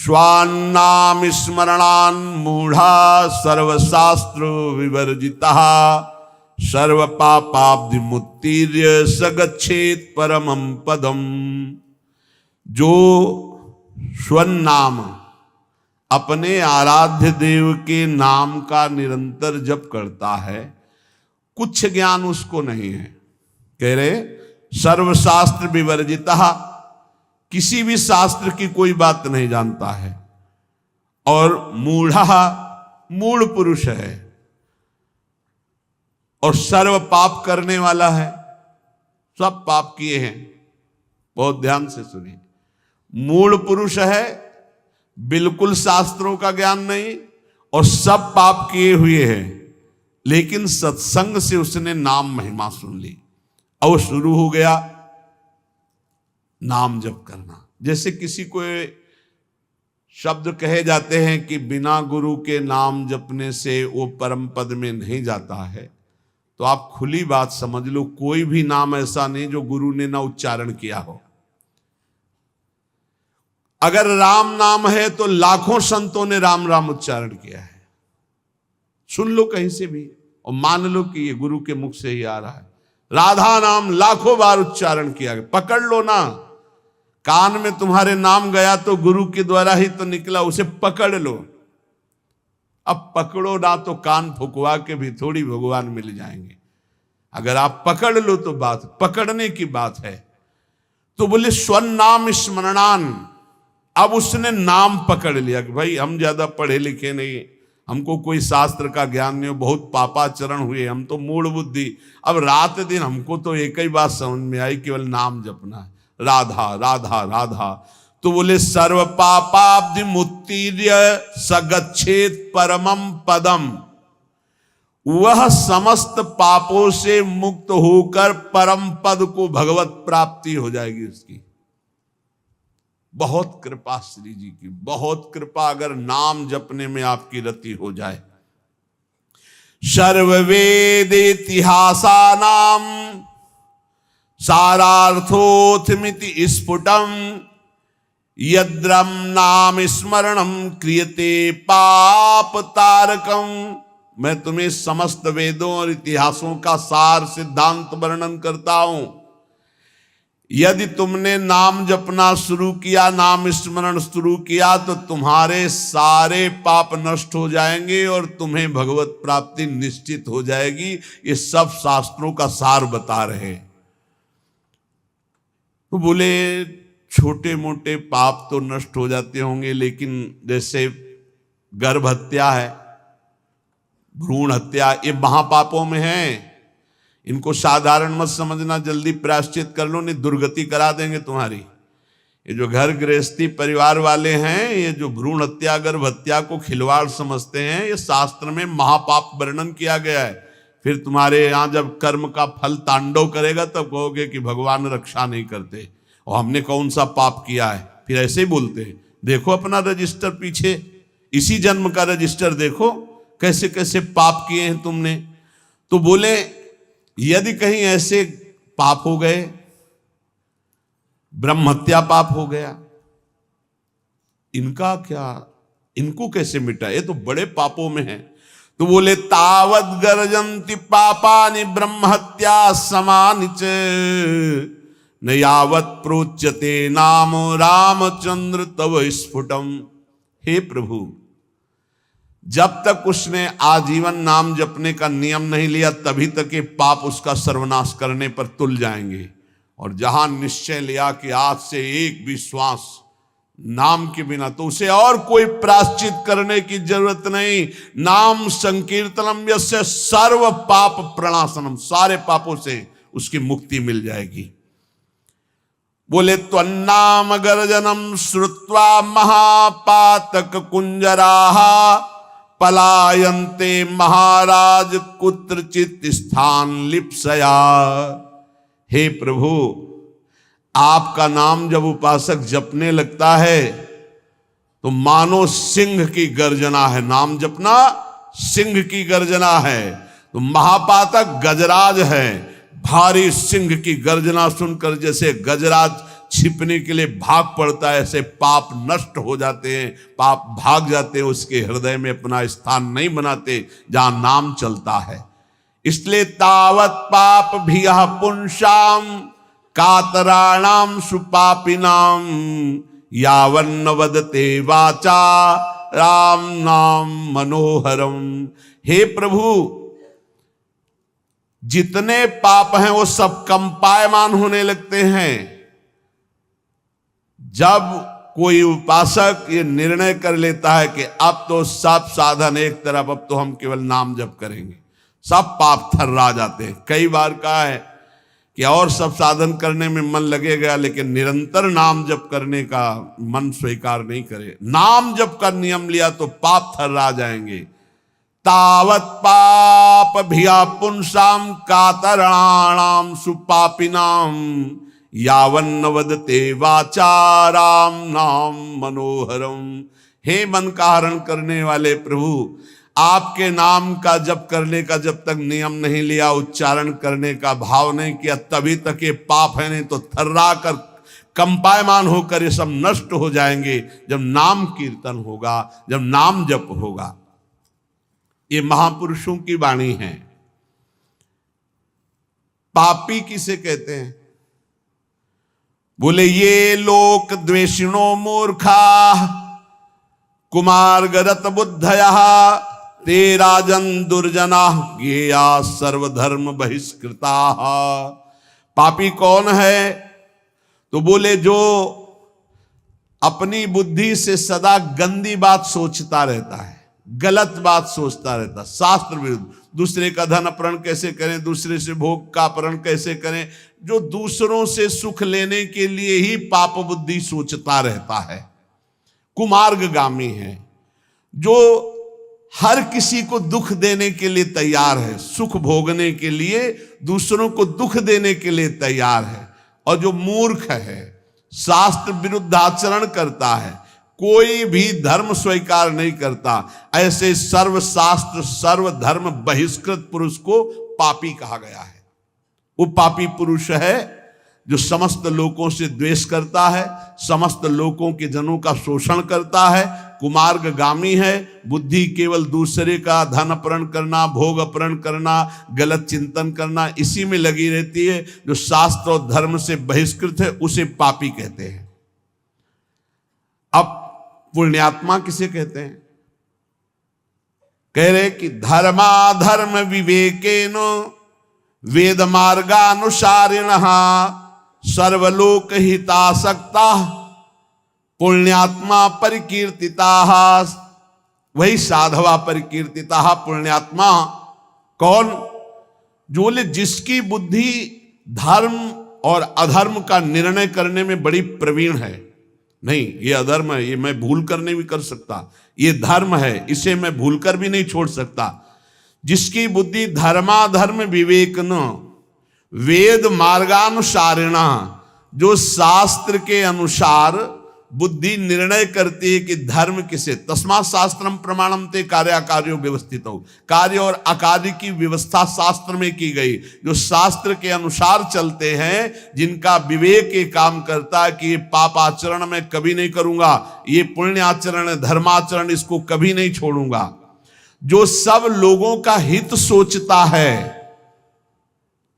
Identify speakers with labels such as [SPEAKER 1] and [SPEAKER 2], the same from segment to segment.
[SPEAKER 1] स्वान्नाम स्मरणान मूढ़ा सर्वशास्त्र विवर्जिता सर्व पापाब्धि मुत्तीर्य सगच्छेत परमं पदम। जो स्वनाम अपने आराध्य देव के नाम का निरंतर जप करता है, कुछ ज्ञान उसको नहीं है। कह रहे सर्वशास्त्र विवर्जिता, किसी भी शास्त्र की कोई बात नहीं जानता है। और मूढ़ा, मूढ़ पुरुष है। और सर्व पाप करने वाला है, सब पाप किए हैं। बहुत ध्यान से सुनिए, मूढ़ पुरुष है, बिल्कुल शास्त्रों का ज्ञान नहीं और सब पाप किए हुए हैं, लेकिन सत्संग से उसने नाम महिमा सुन ली और शुरू हो गया नाम जप करना। जैसे किसी को शब्द कहे जाते हैं कि बिना गुरु के नाम जपने से वो परम पद में नहीं जाता है, तो आप खुली बात समझ लो, कोई भी नाम ऐसा नहीं जो गुरु ने ना उच्चारण किया हो। अगर राम नाम है तो लाखों संतों ने राम राम उच्चारण किया है। सुन लो कहीं से भी और मान लो कि ये गुरु के मुख से ही आ रहा है। राधा नाम लाखों बार उच्चारण किया गया, पकड़ लो ना। कान में तुम्हारे नाम गया तो गुरु के द्वारा ही तो निकला, उसे पकड़ लो। अब पकड़ो ना तो कान फुकवा के भी थोड़ी भगवान मिल जाएंगे। अगर आप पकड़ लो तो बात पकड़ने की बात है। तो बोले स्वनाम स्मरणान, अब उसने नाम पकड़ लिया कि भाई हम ज्यादा पढ़े लिखे नहीं, हमको कोई शास्त्र का ज्ञान नहीं, बहुत पापाचरण हुए, हम तो मूढ़ बुद्धि। अब रात दिन हमको तो एक ही बात समझ में आई, केवल नाम जपना है, राधा राधा राधा। तो बोले सर्व पापाब्धि मुत्तीर्य सगच्छेत परमं पदम, वह समस्त पापों से मुक्त होकर परम पद को भगवत प्राप्ति हो जाएगी उसकी। बहुत कृपा श्री जी की, बहुत कृपा अगर नाम जपने में आपकी रति हो जाए। सर्ववेद इतिहासानाम सारार्थोथमिति स्फुटम यद्रम नाम स्मरणम क्रियते पाप तारकम। मैं तुम्हें समस्त वेदों और इतिहासों का सार सिद्धांत वर्णन करता हूं। यदि तुमने नाम जपना शुरू किया, नाम स्मरण शुरू किया, तो तुम्हारे सारे पाप नष्ट हो जाएंगे और तुम्हें भगवत प्राप्ति निश्चित हो जाएगी। ये सब शास्त्रों का सार बता रहे। तो बोले छोटे मोटे पाप तो नष्ट हो जाते होंगे, लेकिन जैसे गर्भ हत्या है, भ्रूण हत्या, ये महापापों में है। इनको साधारण मत समझना, जल्दी प्रायश्चित कर लो, नहीं दुर्गति करा देंगे तुम्हारी। ये जो घर गृहस्थी परिवार वाले हैं, ये जो भ्रूण हत्या गर्भ हत्या को खिलवाड़ समझते हैं, ये शास्त्र में महापाप वर्णन किया गया है। फिर तुम्हारे यहाँ जब कर्म का फल तांडव करेगा तब कहोगे कि भगवान रक्षा नहीं करते और हमने कौन सा पाप किया है। फिर ऐसे ही बोलते हैं। देखो अपना रजिस्टर, पीछे इसी जन्म का रजिस्टर देखो, कैसे कैसे पाप किए हैं तुमने। तो बोले यदि कहीं ऐसे पाप हो गए, ब्रह्म हत्या पाप हो गया, इनका क्या, इनको कैसे मिटा, ये तो बड़े पापों में है। तो बोले तावत गर्जन्ति पापानि ब्रह्म हत्या समानि च न यावत् प्रोच्यते नाम रामचंद्र तव स्फुटम। हे प्रभु, जब तक उसने आजीवन नाम जपने का नियम नहीं लिया, तभी तक ये पाप उसका सर्वनाश करने पर तुल जाएंगे। और जहां निश्चय लिया कि आज से एक भी श्वास नाम के बिना, तो उसे और कोई प्रायश्चित करने की जरूरत नहीं। नाम संकीर्तनम यस्य सर्व पाप प्रणाशनम, सारे पापों से उसकी मुक्ति मिल जाएगी। बोले त्वन्नाम गर्जनम श्रुत्वा महापातक कुंजराः पलायन्ते महाराज कुत्रचित स्थान लिप्सया। हे प्रभु, आपका नाम जब उपासक जपने लगता है तो मानो सिंह की गर्जना है। नाम जपना सिंह की गर्जना है। तो महापातक गजराज है। भारी सिंह की गर्जना सुनकर जैसे गजराज छिपने के लिए भाग पड़ता है, ऐसे पाप नष्ट हो जाते हैं, पाप भाग जाते हैं, उसके हृदय में अपना स्थान नहीं बनाते जहां नाम चलता है। इसलिए तावत पाप भियः पुंसाम कातराणाम सुपापिनाम यावन्न वदते वाचा राम नाम मनोहरम। हे प्रभु, जितने पाप हैं वो सब कंपायमान होने लगते हैं जब कोई उपासक ये निर्णय कर लेता है कि अब तो सब साधन एक तरफ, अब तो हम केवल नाम जप करेंगे, सब पाप थर्रा जाते हैं। कई बार कहा है कि और सब साधन करने में मन लगेगा लेकिन निरंतर नाम जप करने का मन स्वीकार नहीं करे। नाम जप का नियम लिया तो पाप थर्रा जाएंगे। तावत पाप भिया पुंसाम कातराणाम सुपापिनाम यावन्न वदते वाचा राम नाम मनोहरम। हे मन का हरण करने वाले प्रभु, आपके नाम का जप करने का जब तक नियम नहीं लिया, उच्चारण करने का भाव नहीं किया, तभी तक ये पाप है, नहीं तो थर्रा कर कंपायमान होकर ये सब नष्ट हो जाएंगे जब नाम कीर्तन होगा, जब नाम जप होगा। ये महापुरुषों की वाणी है। पापी किसे कहते हैं? बोले ये लोक द्वेषिणो मूर्खा कुमार गदत बुद्धया ते राजन दुर्जना ज्ञेया सर्वधर्म बहिष्कृता। पापी कौन है? तो बोले जो अपनी बुद्धि से सदा गंदी बात सोचता रहता है, गलत बात सोचता रहता, शास्त्र विरुद्ध, दूसरे का धन अपहरण कैसे करें, दूसरे से भोग का अपहरण कैसे करें, जो दूसरों से सुख लेने के लिए ही पाप बुद्धि सोचता रहता है, कुमार्गगामी है। जो हर किसी को दुख देने के लिए तैयार है, सुख भोगने के लिए, दूसरों को दुख देने के लिए तैयार है। और जो मूर्ख है, शास्त्र विरुद्ध आचरण करता है, कोई भी धर्म स्वीकार नहीं करता, ऐसे सर्व शास्त्र सर्व धर्म बहिष्कृत पुरुष को पापी कहा गया है। वो पापी पुरुष है जो समस्त लोगों से द्वेष करता है, समस्त लोगों के जनों का शोषण करता है, कुमार्गगामी है। बुद्धि केवल दूसरे का धन अपहरण करना, भोग अपहरण करना, गलत चिंतन करना, इसी में लगी रहती है। जो शास्त्र और धर्म से बहिष्कृत है उसे पापी कहते हैं। अब पुण्यात्मा किसे कहते हैं? कह रहे कि धर्माधर्म विवेकेन वेद मार्गानुसारिणः सर्वलोक हितासक्ता पुण्यात्मा परिकीर्तिता। वही साधवा परिकीर्तिता। पुण्यात्मा कौन? जो बोले जिसकी बुद्धि धर्म और अधर्म का निर्णय करने में बड़ी प्रवीण है। नहीं, ये अधर्म है, ये मैं भूल कर नहीं भी कर सकता, ये धर्म है, इसे मैं भूल कर भी नहीं छोड़ सकता। जिसकी बुद्धि धर्माधर्म विवेक न वेद मार्गानुसारिणा, जो शास्त्र के अनुसार बुद्धि निर्णय करती है कि धर्म किसे, तस्मात् शास्त्रम प्रमाणम ते कार्याकार्यो व्यवस्थित हो। कार्य और अकार्य की व्यवस्था शास्त्र में की गई। जो शास्त्र के अनुसार चलते हैं, जिनका विवेक ये काम करता है कि ये पाप आचरण मैं कभी नहीं करूंगा, ये पुण्य आचरण धर्माचरण इसको कभी नहीं छोड़ूंगा, जो सब लोगों का हित सोचता है,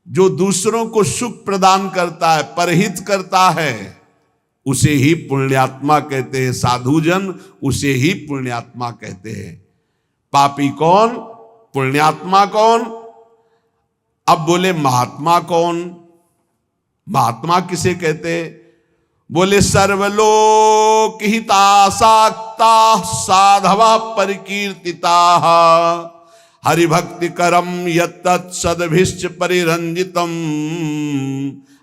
[SPEAKER 1] जो दूसरों को सुख प्रदान करता है, परहित करता है, उसे ही पुण्यात्मा कहते हैं। साधुजन उसे ही पुण्यात्मा कहते हैं। पापी कौन? पुण्यात्मा कौन? अब बोले महात्मा कौन? महात्मा किसे कहते हैं? बोले सर्वलोक हितासक्ता साधवा परिकीर्तिता हरिभक्ति करम यत्तत् सद्भिश्च परिरंजितम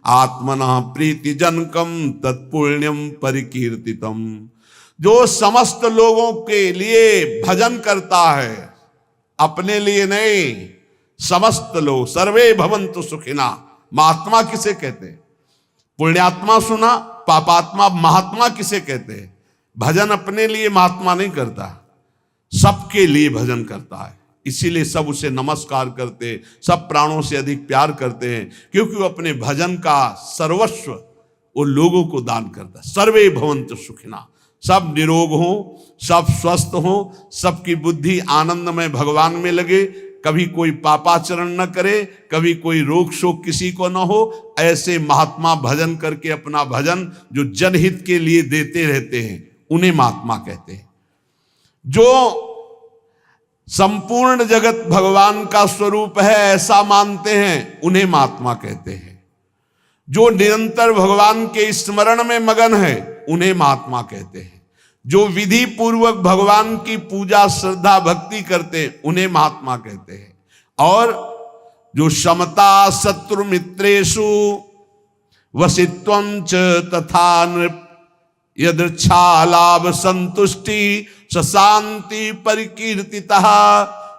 [SPEAKER 1] आत्मनः प्रीति जनकम तत्पुण्यम परिकीर्तितम। जो समस्त लोगों के लिए भजन करता है, अपने लिए नहीं, समस्त लोग सर्वे भवन्तु सुखिना। महात्मा किसे कहते हैं? पुण्यात्मा सुना, पापात्मा। महात्मा किसे कहते हैं? भजन अपने लिए महात्मा नहीं करता, सबके लिए भजन करता है। इसीलिए सब उसे नमस्कार करते, सब प्राणों से अधिक प्यार करते हैं, क्योंकि वो अपने भजन का सर्वस्व वो लोगों को दान करता है। सर्वे भवन्तु सुखिना, सब निरोग हो, सब स्वस्थ हो, सबकी बुद्धि आनंदमय भगवान में लगे, कभी कोई पापाचरण न करे, कभी कोई रोग शोक किसी को न हो। ऐसे महात्मा भजन करके अपना भजन जो जनहित के लिए देते रहते हैं उन्हें महात्मा कहते हैं। जो संपूर्ण जगत भगवान का स्वरूप है ऐसा मानते हैं उन्हें महात्मा कहते हैं। जो निरंतर भगवान के स्मरण में मगन है उन्हें महात्मा कहते हैं। जो विधि पूर्वक भगवान की पूजा श्रद्धा भक्ति करते उन्हें महात्मा कहते हैं। और जो समता शत्रु मित्रेषु वसित्वं च तथा नृप यदृच्छा लाभ संतुष्टि शांति परिकीर्तितः,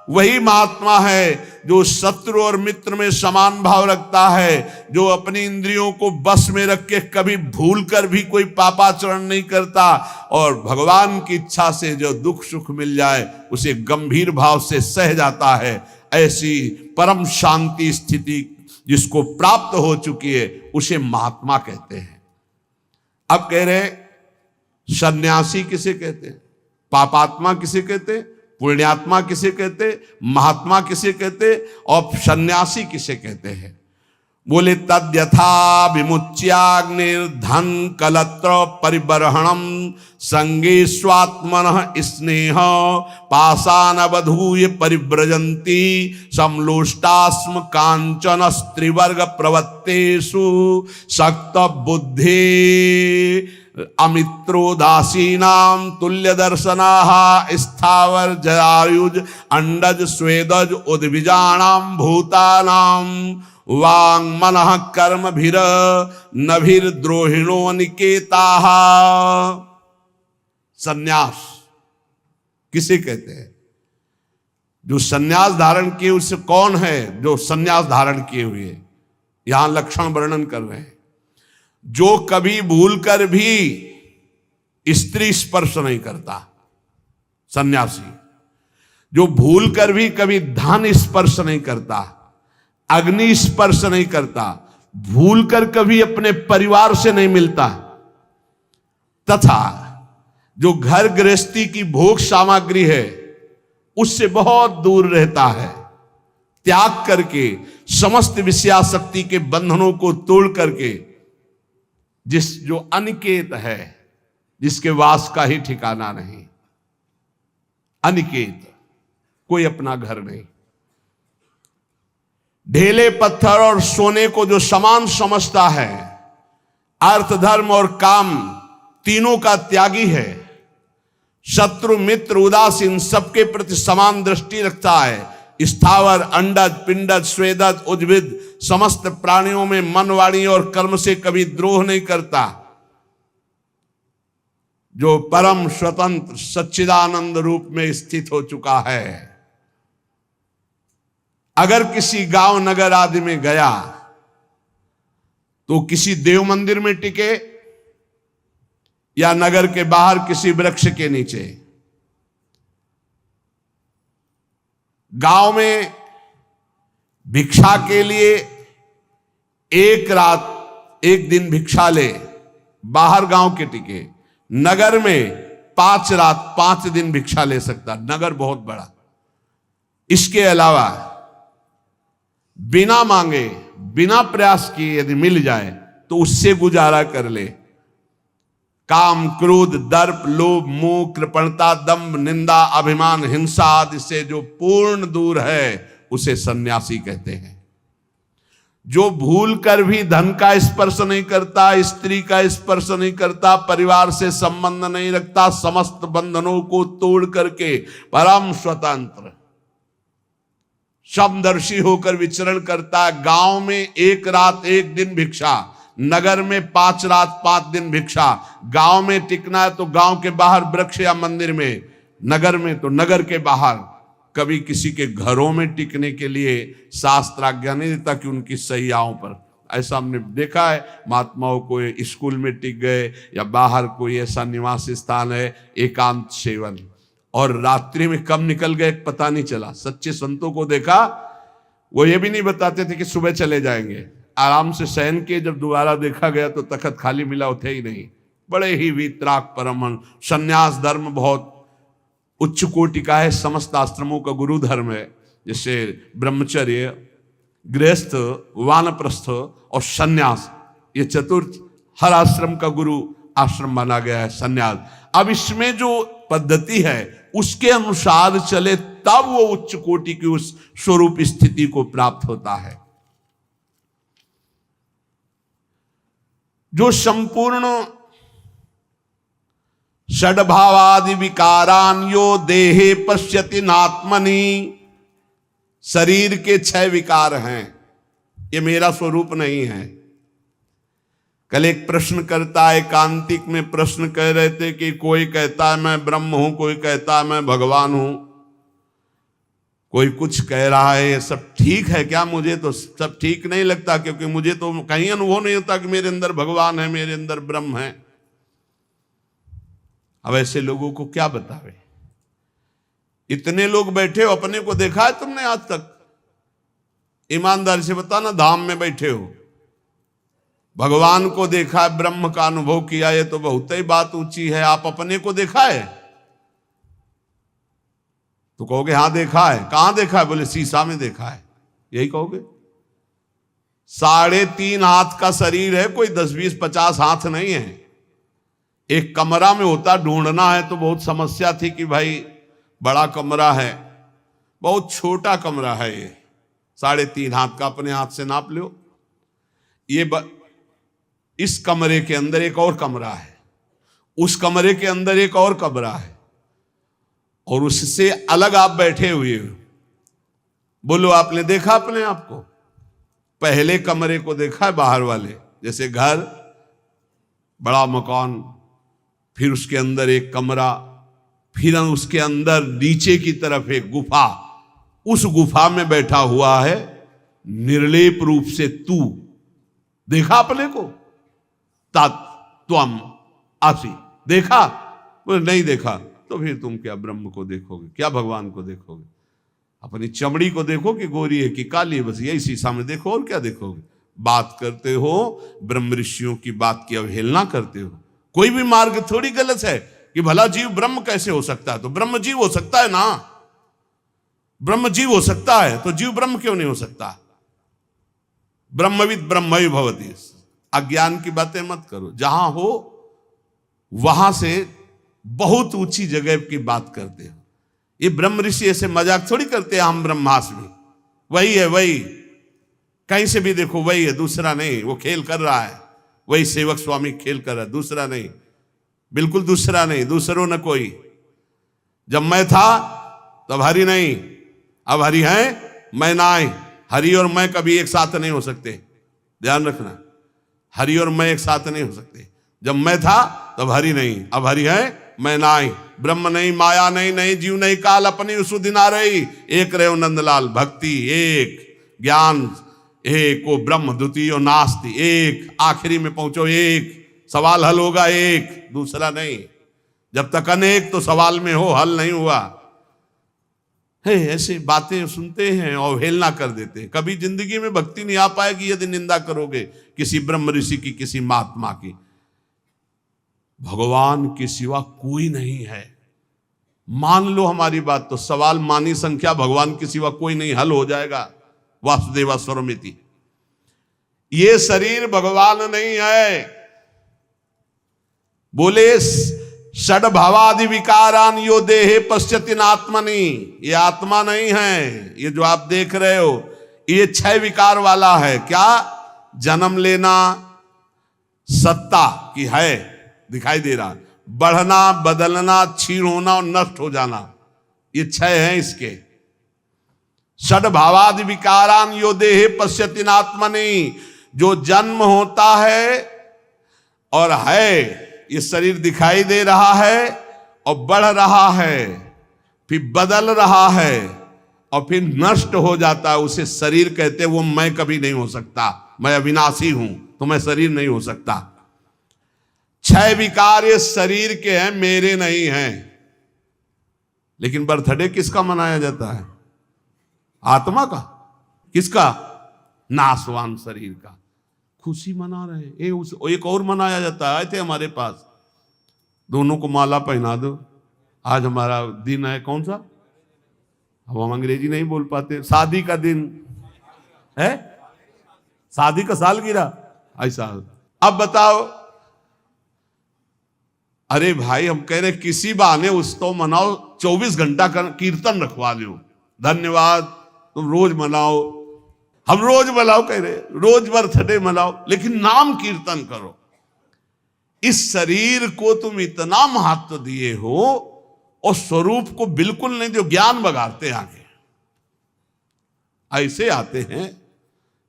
[SPEAKER 1] वही महात्मा है जो शत्रु और मित्र में समान भाव रखता है, जो अपनी इंद्रियों को बस में रख के कभी भूल कर भी कोई पापाचरण नहीं करता, और भगवान की इच्छा से जो दुख सुख मिल जाए उसे गंभीर भाव से सह जाता है। ऐसी परम शांति स्थिति जिसको प्राप्त हो चुकी है उसे महात्मा कहते हैं। अब कह रहे सन्यासी किसे कहते हैं, पापात्मा किसे कहते, पुण्यात्मा किसे कहते, महात्मा किसे कहते और सन्यासी किसे कहते हैं। बोले तद्यथा विमुच्याग्निर्धन कलत्र परिबर्हणम संगे स्वात्मनः स्नेह पाषाणवधूय परिव्रजन्ति समलोष्टास्म कांचन स्त्रीवर्ग प्रवत्तेषु शक्त बुद्धि अमित्रोदासीनां तुल्य दर्शनाः स्थावर जरायुज अंडज स्वेदज उद्भिजानां भूतानां वांग मनः कर्म भीर नभीर द्रोहिणो निकेताः। सन्यास किसे कहते हैं? जो सन्यास धारण किए उससे कौन है जो सन्यास धारण किए हुए, यहां लक्षण वर्णन कर रहे हैं। जो कभी भूलकर भी स्त्री स्पर्श नहीं करता, सन्यासी। जो भूलकर भी कभी धन स्पर्श नहीं करता, अग्नि स्पर्श नहीं करता, भूलकर कभी अपने परिवार से नहीं मिलता, तथा जो घर गृहस्थी की भोग सामग्री है उससे बहुत दूर रहता है, त्याग करके समस्त विषयासक्ति के बंधनों को तोड़ करके, जो अनिकेत है, जिसके वास का ही ठिकाना नहीं, अनिकेत, कोई अपना घर नहीं, ढेले पत्थर और सोने को जो समान समझता है, अर्थ धर्म और काम तीनों का त्यागी है, शत्रु मित्र उदासीन सबके प्रति समान दृष्टि रखता है, स्थावर अंडज पिंडज स्वेदज उद्भिद समस्त प्राणियों में मन वाणी और कर्म से कभी द्रोह नहीं करता, जो परम स्वतंत्र सच्चिदानंद रूप में स्थित हो चुका है। अगर किसी गांव नगर आदि में गया तो किसी देव मंदिर में टिके या नगर के बाहर किसी वृक्ष के नीचे। गांव में भिक्षा के लिए एक रात एक दिन भिक्षा ले, बाहर गांव के टिके। नगर में 5 रात 5 दिन भिक्षा ले सकता, नगर बहुत बड़ा। इसके अलावा बिना मांगे बिना प्रयास किए यदि मिल जाए तो उससे गुजारा कर ले। काम क्रोध दर्प लोभ मोह कृपणता दंभ निंदा अभिमान हिंसा आदि से जो पूर्ण दूर है उसे सन्यासी कहते हैं। जो भूल कर भी धन का स्पर्श नहीं करता, स्त्री का स्पर्श नहीं करता, परिवार से संबंध नहीं रखता, समस्त बंधनों को तोड़ करके परम स्वतंत्र समदर्शी होकर विचरण करता। गांव में 1 रात 1 दिन भिक्षा, नगर में 5 रात 5 दिन भिक्षा। गांव में टिकना है तो गांव के बाहर वृक्ष या मंदिर में, नगर में तो नगर के बाहर। कभी किसी के घरों में टिकने के लिए शास्त्र आज्ञा नहीं देता कि उनकी सैयाओं पर। ऐसा हमने देखा है, महात्माओं को स्कूल में टिक गए या बाहर कोई ऐसा निवास स्थान है एकांत सेवन, और रात्रि में कब निकल गए पता नहीं चला। सच्चे संतों को देखा, वो ये भी नहीं बताते थे कि सुबह चले जाएंगे, आराम से शयन किए, जब दोबारा देखा गया तो तखत खाली मिला, थे ही नहीं। बड़े ही वीतराग परमहंस। संन्यास धर्म बहुत उच्च कोटि का है, समस्त आश्रमों का गुरु धर्म है। जैसे ब्रह्मचर्य, गृहस्थ, वानप्रस्थ और संन्यास, ये चतुर्थ हर आश्रम का गुरु आश्रम माना गया है संन्यास। अब इसमें जो पद्धति है उसके अनुसार चले तब वो उच्च कोटि की उस स्वरूप स्थिति को प्राप्त होता है। जो संपूर्ण षड्भावादि विकारान यो देहे पश्यति नात्मनि, शरीर के 6 विकार हैं, ये मेरा स्वरूप नहीं है। कल एक प्रश्नकर्ता एकांतिक में प्रश्न कह रहे थे कि कोई कहता है मैं ब्रह्म हूं, कोई कहता है मैं भगवान हूं, कोई कुछ कह रहा है, ये सब ठीक है क्या? मुझे तो सब ठीक नहीं लगता, क्योंकि मुझे तो कहीं अनुभव नहीं होता कि मेरे अंदर भगवान है, मेरे अंदर ब्रह्म है। अब ऐसे लोगों को क्या बतावे? इतने लोग बैठे हो, अपने को देखा है तुमने आज तक? ईमानदारी से बताना, धाम में बैठे हो, भगवान को देखा है, ब्रह्म का अनुभव किया, ये तो बहुत ही बात ऊंची है। आप अपने को देखा है? तो कहोगे हाँ देखा है। कहां देखा है? बोले शीशा में देखा है, यही कहोगे। 3.5 हाथ का शरीर है, कोई 10, 20, 50 हाथ नहीं है। एक कमरा में होता, ढूंढना है तो बहुत समस्या थी कि भाई बड़ा कमरा है, बहुत छोटा कमरा है ये, 3.5 हाथ का, अपने हाथ से नाप लो। इस कमरे के अंदर एक और कमरा है, उस कमरे के अंदर एक और कमरा है, और उससे अलग आप बैठे हुए हो। बोलो आपने देखा अपने आप को? पहले कमरे को देखा है बाहर वाले, जैसे घर, बड़ा मकान, फिर उसके अंदर एक कमरा, फिर उसके अंदर नीचे की तरफ एक गुफा, उस गुफा में बैठा हुआ है निर्लेप रूप से तू। देखा अपने को? तत्वम आसी देखा? बोले नहीं देखा। तो फिर तुम क्या ब्रह्म को देखोगे, क्या भगवान को देखोगे? अपनी चमड़ी को देखो कि गोरी है कि काली है, बस यही शीशा में देखो, और क्या देखोगे? बात करते हो ब्रह्म ऋषियों की बात की अवहेलना करते हो। कोई भी मार्ग थोड़ी गलत है कि भला जीव ब्रह्म कैसे हो सकता है? तो ब्रह्म जीव हो सकता है ना, ब्रह्म जीव हो सकता है, तो जीव ब्रह्म क्यों नहीं हो सकता? ब्रह्मविद ब्रह्मैव भवति। अज्ञान की बातें मत करो, जहां हो वहां से बहुत ऊंची जगह की बात करते हो। ये ब्रह्म ऋषि ऐसे मजाक थोड़ी करते हैं, हम ब्रह्मास्मि, वही है, वही कहीं से भी देखो वही है, दूसरा नहीं। वो खेल कर रहा है, वही सेवक स्वामी खेल कर रहा है, दूसरा नहीं, बिल्कुल दूसरा नहीं, दूसरों न कोई। जब मैं था तब हरि नहीं, अब हरि है, मैं ना आई। हरि और मैं कभी एक साथ नहीं हो सकते, ध्यान रखना। हरि और मैं एक साथ नहीं हो सकते। जब मैं था तब हरि नहीं, अब हरि है, मैं ना आई। ब्रह्म नहीं, माया नहीं, नहीं जीव नहीं काल, अपनी सुधि ना रही। एक रहे नंदलाल, भक्ति एक, ज्ञान एक, वो ब्रह्म द्वितीय नास्ति एक, आखिरी में पहुंचो एक, सवाल हल होगा एक, दूसरा नहीं। जब तक अनेक तो सवाल में हो, हल नहीं हुआ है। ऐसे बातें सुनते हैं, अवहेलना कर देते हैं। कभी जिंदगी में भक्ति नहीं आ पाएगी यदि निंदा करोगे किसी ब्रह्म ऋषि की, किसी महात्मा की। भगवान के सिवा कोई नहीं है, मान लो हमारी बात, तो सवाल मानी संख्या भगवान के सिवा कोई नहीं, हल हो जाएगा। वासुदेवा स्वरमिति। ये शरीर भगवान नहीं है। बोले षड्भावादि विकारान यो देहे पश्यति नात्मनि, ये आत्मा नहीं है। ये जो आप देख रहे हो ये 6 विकार वाला है। क्या? जन्म लेना, सत्ता की है, दिखाई दे रहा, बढ़ना, बदलना, क्षीण होना और नष्ट हो जाना, ये 6 हैं इसके। षड्भावादि विकारान यो देहे पश्यति नात्मनि, जो जन्म होता है और है, ये शरीर दिखाई दे रहा है और बढ़ रहा है, फिर बदल रहा है और फिर नष्ट हो जाता है, उसे शरीर कहते हैं। वो मैं कभी नहीं हो सकता, मैं अविनाशी हूं, तो मैं शरीर नहीं हो सकता। 6 विकार ये शरीर के हैं, मेरे नहीं हैं। लेकिन बर्थडे किसका मनाया जाता है? आत्मा का। किसका? नाशवान शरीर का। खुशी मना रहे हैं। एक और मनाया जाता है, आए थे हमारे पास, दोनों को माला पहना दो, आज हमारा दिन है कौन सा, अब हम अंग्रेजी नहीं बोल पाते, शादी का दिन है, शादी का सालगिरह ऐसा। अब बताओ, अरे भाई हम कह रहे किसी बहाने उत्सव मनाओ, 24 घंटा का कीर्तन रखवा लो, धन्यवाद, तुम रोज मनाओ, हम रोज मनाओ कह रहे, रोज बर्थडे मनाओ, लेकिन नाम कीर्तन करो। इस शरीर को तुम इतना महत्व दिए हो और स्वरूप को बिल्कुल नहीं, जो ज्ञान बगाड़ते आगे ऐसे आते हैं,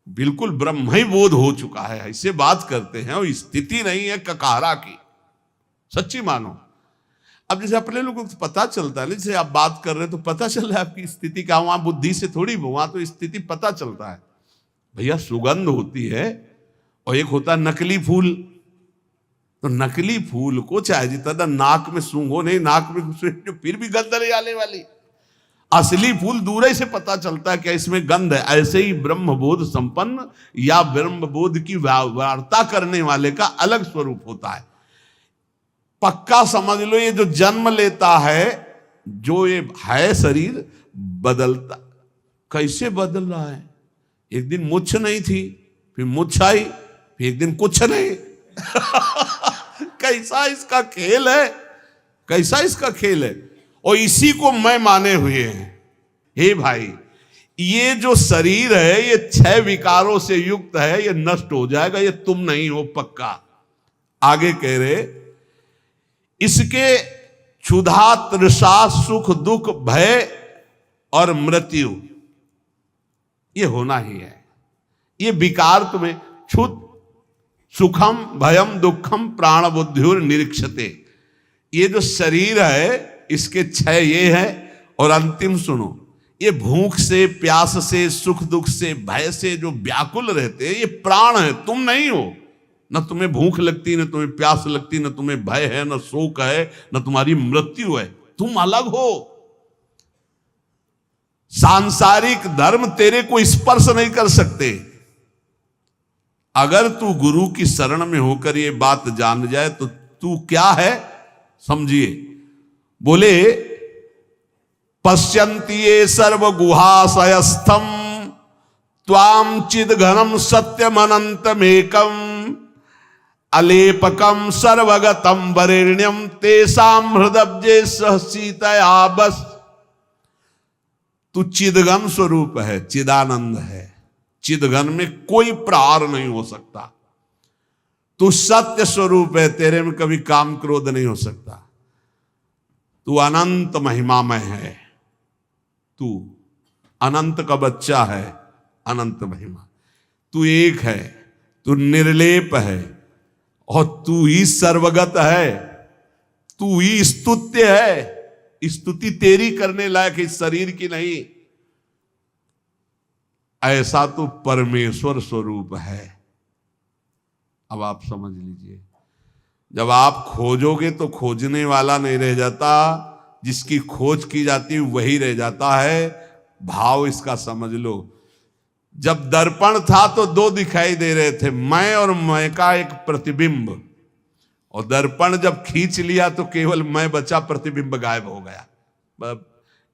[SPEAKER 1] बिल्कुल ब्रह्म ही बोध हो चुका है, ऐसे बात करते हैं, और स्थिति नहीं है ककारा की, सच्ची मानो। अब जैसे अपने लोगों को पता चलता है, जैसे आप बात कर रहे हैं तो पता चल रहा है आपकी स्थिति क्या, वहां बुद्धि से थोड़ी, वहां तो स्थिति पता चलता है। भैया सुगंध होती है और एक होता है नकली फूल, तो नकली फूल को चाहे जितना नाक में सूंघो नहीं, नाक में घुसे फिर भी गंध नहीं आने वाली। असली फूल दूर ही से पता चलता है कि इसमें गंध है। ऐसे ही ब्रह्मबोध संपन्न या ब्रह्मबोध की वार्ता करने वाले का अलग स्वरूप होता है। पक्का समझ लो, ये जो जन्म लेता है, जो ये है शरीर, बदलता, कैसे बदल रहा है। एक दिन मुछ नहीं थी, फिर मुछ आई, फिर एक दिन कुछ नहीं। कैसा इसका खेल है, कैसा इसका खेल है। और इसी को मैं माने हुए हैं। हे भाई, ये जो शरीर है ये 6 विकारों से युक्त है, ये नष्ट हो जाएगा, ये तुम नहीं हो पक्का। आगे कह रहे, इसके क्षुधा, तृषा, सुख, दुख, भय और मृत्यु ये होना ही है। ये विकार तुम्हें क्षुध, सुखम, भयम, दुखम, प्राण बुद्धिर निरीक्षते, ये जो शरीर है इसके 6 ये है। और अंतिम सुनो, ये भूख से, प्यास से, सुख दुख से, भय से जो व्याकुल रहते हैं, ये प्राण है, तुम नहीं हो। न तुम्हें भूख लगती, न तुम्हें प्यास लगती, न तुम्हें भय है, न शोक है, न तुम्हारी मृत्यु है, तुम अलग हो। सांसारिक धर्म तेरे को स्पर्श नहीं कर सकते। अगर तू गुरु की शरण में होकर ये बात जान जाए तो तू क्या है समझिए। बोले, पश्यन्ति ये सर्व गुहाशयस्थम त्वाम चिद घनम सत्यमनंतमेकम अलेपकम सर्वगतम वरेण्यम तेसाम हृदब्जे सहसीतया बस। तू चिदघन स्वरूप है, चिदानंद है, चिदघन में कोई प्रहार नहीं हो सकता। तू सत्य स्वरूप है, तेरे में कभी काम क्रोध नहीं हो सकता। तू अनंत महिमामय है, तू अनंत का बच्चा है, अनंत महिमा। तू एक है, तू निर्लेप है, और तू ही सर्वगत है, तू ही स्तुत्य है। स्तुति तेरी करने लायक इस शरीर की नहीं। ऐसा तो परमेश्वर स्वरूप है। अब आप समझ लीजिए, जब आप खोजोगे तो खोजने वाला नहीं रह जाता, जिसकी खोज की जाती वही रह जाता है। भाव इसका समझ लो। जब दर्पण था तो 2 दिखाई दे रहे थे, मैं और मैं का एक प्रतिबिंब, और दर्पण जब खींच लिया तो केवल मैं बचा, प्रतिबिंब गायब हो गया।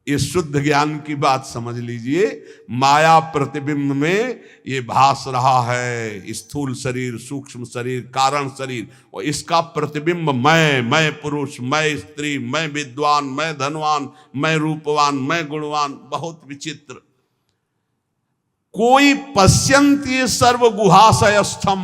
[SPEAKER 1] ये शुद्ध ज्ञान की बात समझ लीजिए। माया प्रतिबिंब में ये भास रहा है, स्थूल शरीर, सूक्ष्म शरीर, कारण शरीर, और इसका प्रतिबिंब मैं पुरुष, मैं स्त्री, मैं विद्वान, मैं धनवान, मैं रूपवान, मैं गुणवान, बहुत विचित्र। कोई पश्यन्ति सर्व गुहाशयस्थम,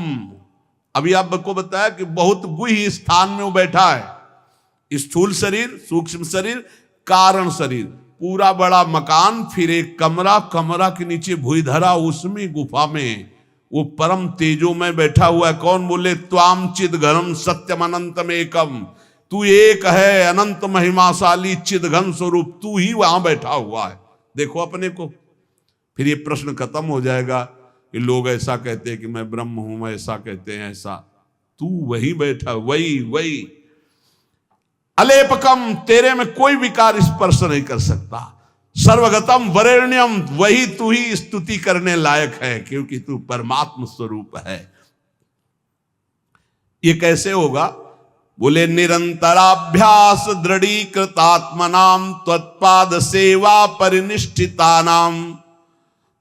[SPEAKER 1] अभी आपको बताया कि बहुत गुह्य स्थान में वो बैठा है। स्थूल शरीर, सूक्ष्म शरीर, कारण शरीर, पूरा बड़ा मकान, फिर एक कमरा, कमरा के नीचे भूइधरा, उसमें गुफा में वो परम तेजो में बैठा हुआ है। कौन? बोले, त्वाम चिद घनम सत्यम अनंतम एकम, तू एक है, अनंत महिमाशाली चिदघन स्वरूप, तू ही वहां बैठा हुआ है। देखो अपने को। फिर ये प्रश्न खत्म हो जाएगा कि लोग ऐसा कहते हैं कि मैं ब्रह्म हूं, मैं ऐसा कहते हैं, ऐसा। तू वही बैठा, वही अलेपकम, तेरे में कोई विकार स्पर्श नहीं कर सकता। सर्वगतम वरेण्यम, वही तू ही स्तुति करने लायक है, क्योंकि तू परमात्म स्वरूप है। ये कैसे होगा? बोले निरंतराभ्यास दृढ़ीकृतात्मनाम त्वत्पाद सेवा परिनिष्ठितानाम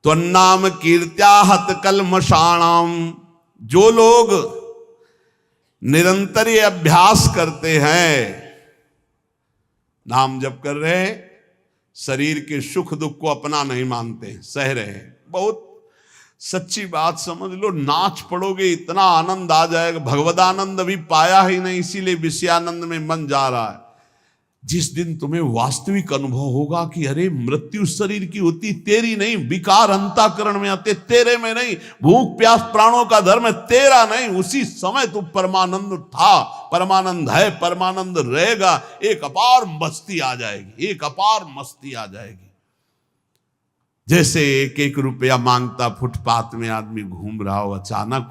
[SPEAKER 1] त्वन्नाम कीर्त्या हत कल्मषाणाम। जो लोग निरंतर ये अभ्यास करते हैं, नाम जप कर रहे हैं, शरीर के सुख दुख को अपना नहीं मानते, सह रहे हैं। बहुत सच्ची बात समझ लो, नाच पड़ोगे इतना आनंद आ जाएगा। भगवदानंद अभी पाया ही नहीं, इसीलिए विषयानंद में मन जा रहा है। जिस दिन तुम्हें वास्तविक अनुभव होगा कि अरे मृत्यु शरीर की होती, तेरी नहीं, विकार अंतःकरण में आते, तेरे में नहीं, भूख प्यास प्राणों का धर्म है, तेरा नहीं, उसी समय तू परमानंद था, परमानंद है, परमानंद रहेगा। एक अपार मस्ती आ जाएगी, एक अपार मस्ती आ जाएगी। जैसे एक एक रुपया मांगता फुटपाथ में आदमी घूम रहा हो, अचानक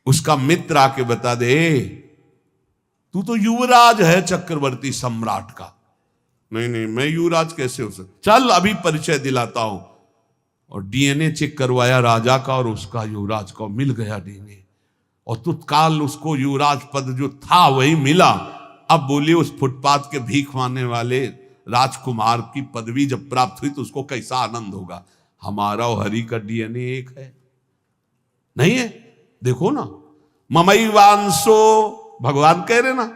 [SPEAKER 1] उसका मित्र आके बता दे तू तो युवराज है चक्रवर्ती सम्राट का। नहीं नहीं, मैं युवराज कैसे हो सकता, चल अभी परिचय दिलाता हूं। और डीएनए चेक करवाया राजा का और उसका युवराज का, मिल गया डीएनए, और तत्काल उसको युवराज पद जो था वही मिला। अब बोलिए उस फुटपाथ के भीख मांगने वाले राजकुमार की पदवी जब प्राप्त हुई तो उसको कैसा आनंद होगा। हमारा और हरि का डीएनए एक है, नहीं है? देखो ना, ममई वांसो, भगवान कह रहे ना,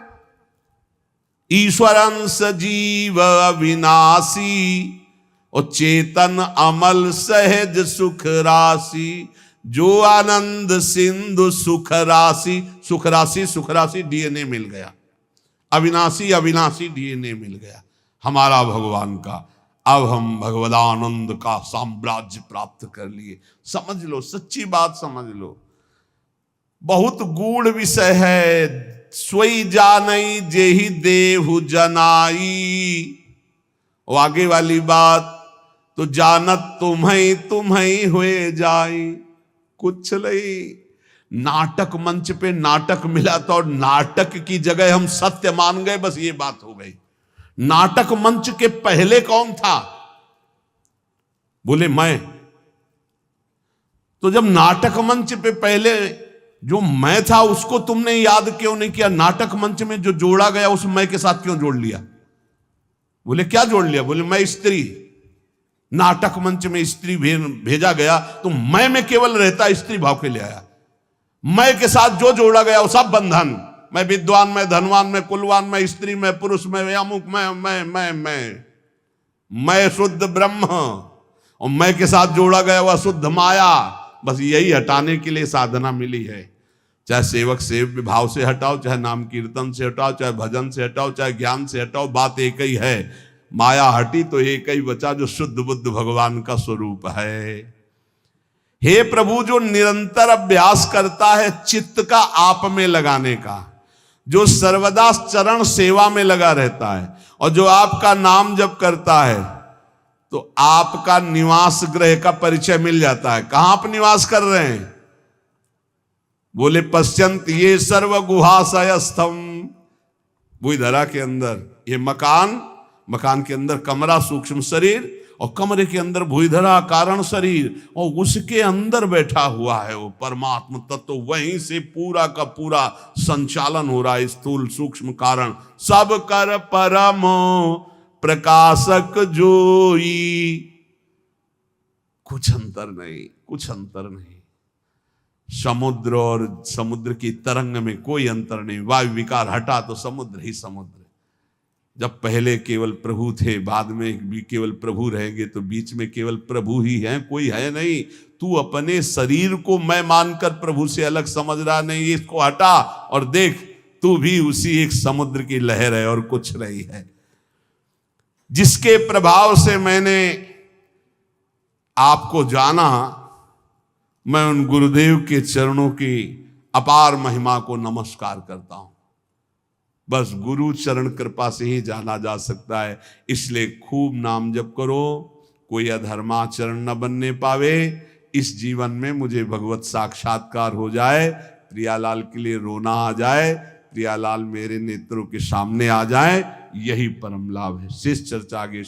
[SPEAKER 1] ईश्वरंस जीव अविनाशी और चेतन अमल सहज सुख राशि, जो आनंद सिंधु सुख राशि। सुख राशि, सुख राशि डीएनए मिल गया, अविनाशी अविनाशी डीएनए मिल गया हमारा भगवान का। अब हम भगवदानंद का साम्राज्य प्राप्त कर लिए। समझ लो, सच्ची बात समझ लो, बहुत गूढ़ विषय है। सोई जानई जेहि देहु जनाई। और आगे वाली बात, तो जानत तुम्हें हुए जाई। कुछ नहीं, नाटक मंच पे नाटक मिला था और नाटक की जगह हम सत्य मान गए, बस ये बात हो गई। नाटक मंच के पहले कौन था? बोले मैं। तो जब नाटक मंच पे पहले जो मैं था उसको तुमने याद क्यों नहीं किया? नाटक मंच में जो जोड़ा गया उस मैं के साथ क्यों जोड़ लिया? बोले क्या जोड़ लिया? बोले मैं स्त्री, नाटक मंच में स्त्री भेजा गया तो मैं में केवल रहता स्त्री भाव के ले आया। मैं के साथ जो जोड़ा गया वो सब बंधन, मैं विद्वान, मैं धनवान, मैं कुलवान, मैं स्त्री, मैं पुरुष, मैं अमुक, मैं शुद्ध ब्रह्म, और मैं के साथ जोड़ा गया वह शुद्ध माया। बस यही हटाने के लिए साधना मिली है। चाहे सेवक सेव्य भाव से हटाओ, चाहे नाम कीर्तन से हटाओ, चाहे भजन से हटाओ, चाहे ज्ञान से हटाओ, बात एक ही है। माया हटी तो एक ही बचा, जो शुद्ध बुद्ध भगवान का स्वरूप है। हे प्रभु, जो निरंतर अभ्यास करता है चित्त का आप में लगाने का, जो सर्वदा चरण सेवा में लगा रहता है, और जो आपका नाम जप करता है, तो आपका निवास गृह का परिचय मिल जाता है। कहां आप निवास कर रहे हैं? बोले पश्यंत ये सर्व गुहाशयस्थम, भूधरा के अंदर ये मकान के अंदर कमरा सूक्ष्म शरीर, और कमरे के अंदर भूधरा कारण शरीर, और उसके अंदर बैठा हुआ है वो परमात्मा तत्व। वहीं से पूरा का पूरा संचालन हो रहा है। स्थूल सूक्ष्म कारण सब कर परम प्रकाशक जोई। कुछ अंतर नहीं, कुछ अंतर नहीं। समुद्र और समुद्र की तरंग में कोई अंतर नहीं। वायु विकार हटा तो समुद्र ही समुद्र। जब पहले केवल प्रभु थे, बाद में भी केवल प्रभु रहेंगे, तो बीच में केवल प्रभु ही हैं, कोई है नहीं। तू अपने शरीर को मैं मानकर प्रभु से अलग समझ रहा नहीं, इसको हटा और देख, तू भी उसी एक समुद्र की लहर है और कुछ नहीं है। जिसके प्रभाव से मैंने आपको जाना, मैं उन गुरुदेव के चरणों की अपार महिमा को नमस्कार करता हूं। बस गुरु चरण कृपा से ही जाना जा सकता है। इसलिए खूब नाम जप करो, कोई अधर्माचरण न बनने पावे। इस जीवन में मुझे भगवत साक्षात्कार हो जाए, प्रियालाल के लिए रोना आ जाए, प्रियालाल मेरे नेत्रों के सामने आ जाए, यही परम लाभ है। शेष चर्चा आगे